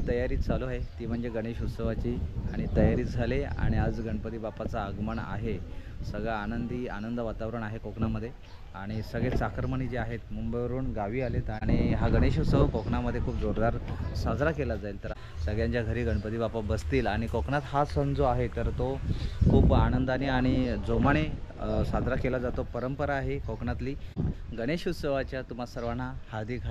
तयारी चालू आहे ती म्हणजे गणेश उत्सवाची आणि तयारी झाली आणि आज गणपती बाप्पाचं आगमन आहे। सगळं आनंद वातावरण आहे कोकणामध्ये आणि सगळे चाकरमानी जे आहेत मुंबईवरून गावी आलेत आणि हा गणेश उत्सव कोकणामध्ये खूप जोरदार साजरा केला जाईल। तर सगळ्यांच्या घरी गणपती बाप्पा बसतील आणि कोकणात हा सण जो आहे तर तो खूप आनंदाने आणि जोमाने साजरा केला जातो। परंपरा आहे कोकणातली। गणेश उत्सवाच्या तुम्हा सर्वांना हार्दिक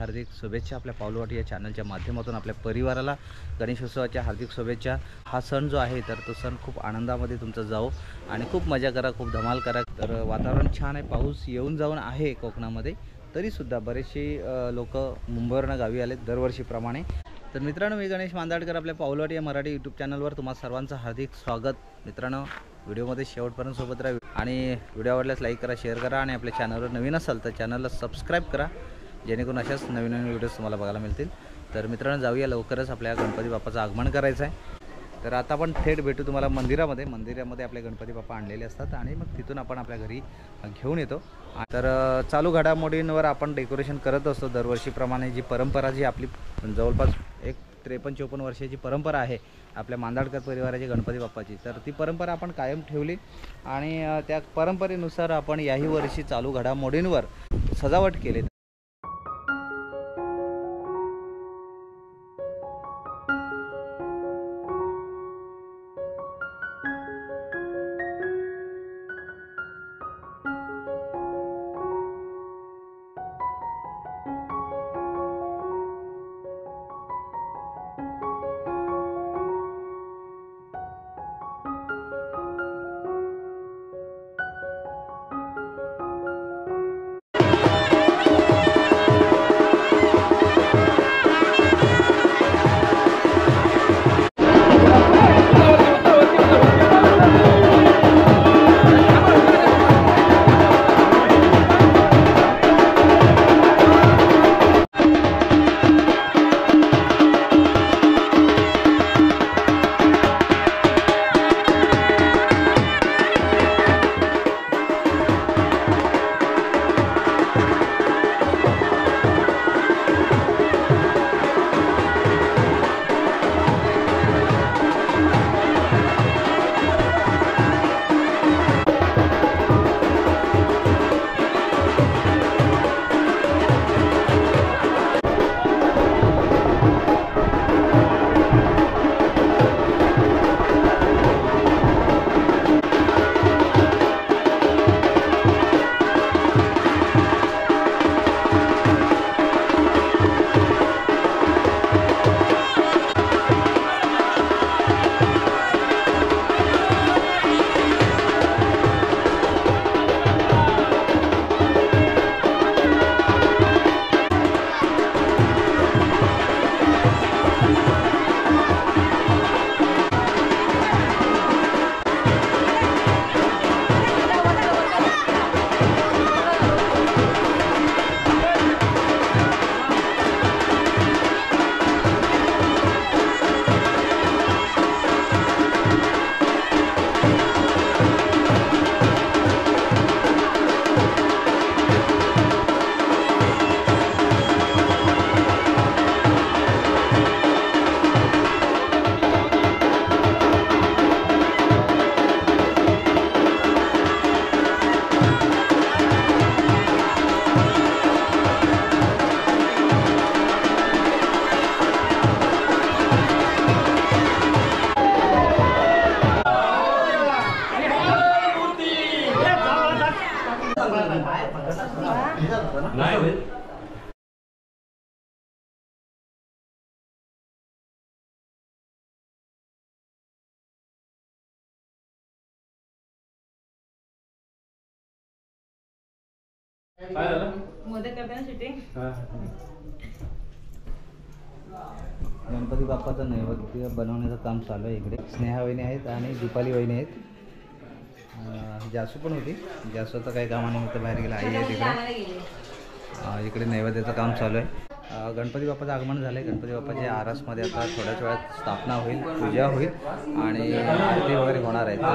शुभेच्छा। आपल्या पाऊलवाटी या चॅनलच्या माध्यमातून आपल्या परिवाराला गणेश उत्सवाच्या हार्दिक शुभेच्छा। हा सण जो आहे तर तो सण खूप आनंदामध्ये तुमचा जाओ आणि खूप मजा करा, खूप धमाल करा। तर वातावरण छान आहे, पाऊस येऊन जाऊन आहे कोकणामध्ये, तरीसुद्धा बरेचसे लोक मुंबईवरून गावी आलेत दरवर्षीप्रमाणे। तर मित्रांनो, मी गणेश मांदाडकर आपल्या पाऊलवाटी या मराठी यूट्यूब चॅनलवर तुम्हा सर्वांचं हार्दिक स्वागत। मित्रांनो, व्हिडिओमध्ये शेवटपर्यंत सोबत राहा आणि व्हिडिओ आवडल्यास लाईक करा, शेअर करा आणि आपल्या चॅनलवर नवीन असाल तर चॅनलला सबस्क्राईब करा, जेणेकरून अशाच नवीन व्हिडिओज तुम्हाला बघायला मिळतील। तर मित्रांनो, जाऊया लवकरच आपल्या गणपती बाप्पाचं आगमन करायचं आहे। तर आता आपण थेट भेटू तुम्हाला मंदिरामध्ये आपले गणपती बाप्पा आणलेले असतात आणि मग तिथून आपण आपल्या घरी घेऊन येतो। तर चालू घडामोडींवर आपण डेकोरेशन करत असतो दरवर्षीप्रमाणे। जी परंपरा जी आपली जवळपास एक 53-54 वर्षाची परंपरा आहे आपल्या मांदाडकर परिवाराची गणपती बाप्पाची, तर ती परंपरा आपण कायम ठेवली आणि त्या परंपरेनुसार आपण याही वर्षी चालू घडामोडींवर सजावट केली। गणपती बाप्पाचं नैवेद्य बनवण्याचं काम चालू आहे। इकडे स्नेहा वहिनी आहेत आणि दीपाली वहिनी आहेत। जासू पण होती, जासू तर काही कामानिमित्त बाहेर गेला, आई आहे तिकडे। इकडे नैवेद्याचं काम चालू आहे। गणपती बाप्पाचं आगमन झालं आहे। गणपती बाप्पाच्या आरासमध्ये आता थोड्याच वेळात स्थापना होईल, पूजा होईल आणि आरती वगैरे होणार आहे।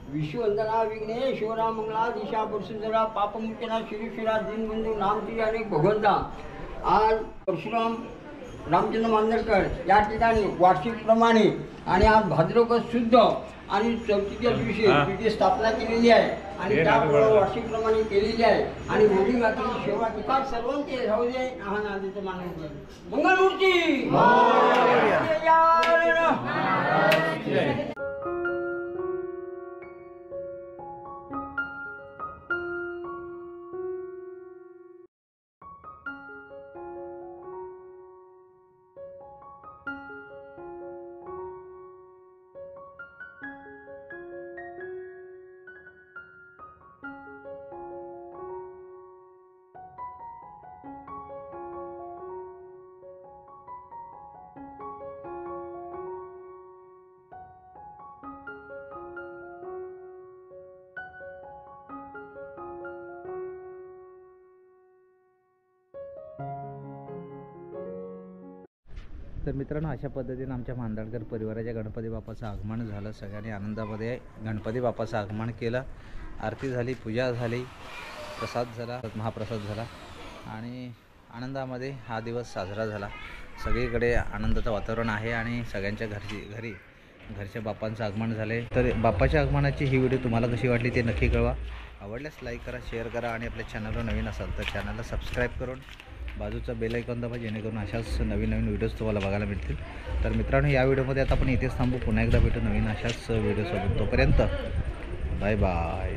विश्ववंदना विघ्नेश्वरा मंगला दिशा परशुधरा पापमुक्तना शिरीशिरा दीनबंधू नामती अनेक भगवंता. आज परशुराम रामचंद्र मांजरकर या ठिकाणी वार्षिकप्रमाणे आणि आज भाद्रपद शुद्ध आणि चौथीच्या दिवशी तिची स्थापना केलेली आहे आणि त्याप्रमाणे वार्षिकप्रमाणे केलेली आहे आणि मोठी मातेची सेवा किती सर्वांचे राहू दे. हा नांदेचं मानव मंगलमूर्ती. तर मित्रांनो, अशा पद्धतीने आमच्या मांदळकर परिवाराच्या गणपती बाप्पाचं आगमन झालं. सगळ्यांनी आनंदामध्ये गणपती बाप्पाचं आगमन केलं. आरती झाली, पूजा झाली, प्रसाद झाला, महाप्रसाद झाला आणि आनंदामध्ये हा दिवस साजरा झाला. सगळीकडे आनंदाचं वातावरण आहे आणि सगळ्यांच्या घरी घरच्या बाप्पांचं आगमन झाले. तर बाप्पाच्या आगमनाची ही व्हिडिओ तुम्हाला कशी वाटली ते नक्की कळवा. आवडल्यास लाईक करा, शेअर करा आणि आपल्या चॅनलवर नवीन असाल तर चॅनलला सबस्क्राईब करून बाजूचा बेल आयकॉन दाबा, जेणेकरून अशाच नवीन व्हिडिओज तुम्हाला बघायला मिळतील. तर मित्रांनो, या व्हिडिओमध्ये आता आपण इथेच थांबू. पुन्हा एकदा भेटू नवीन अशाच व्हिडिओसोबत. तोपर्यंत बाय बाय.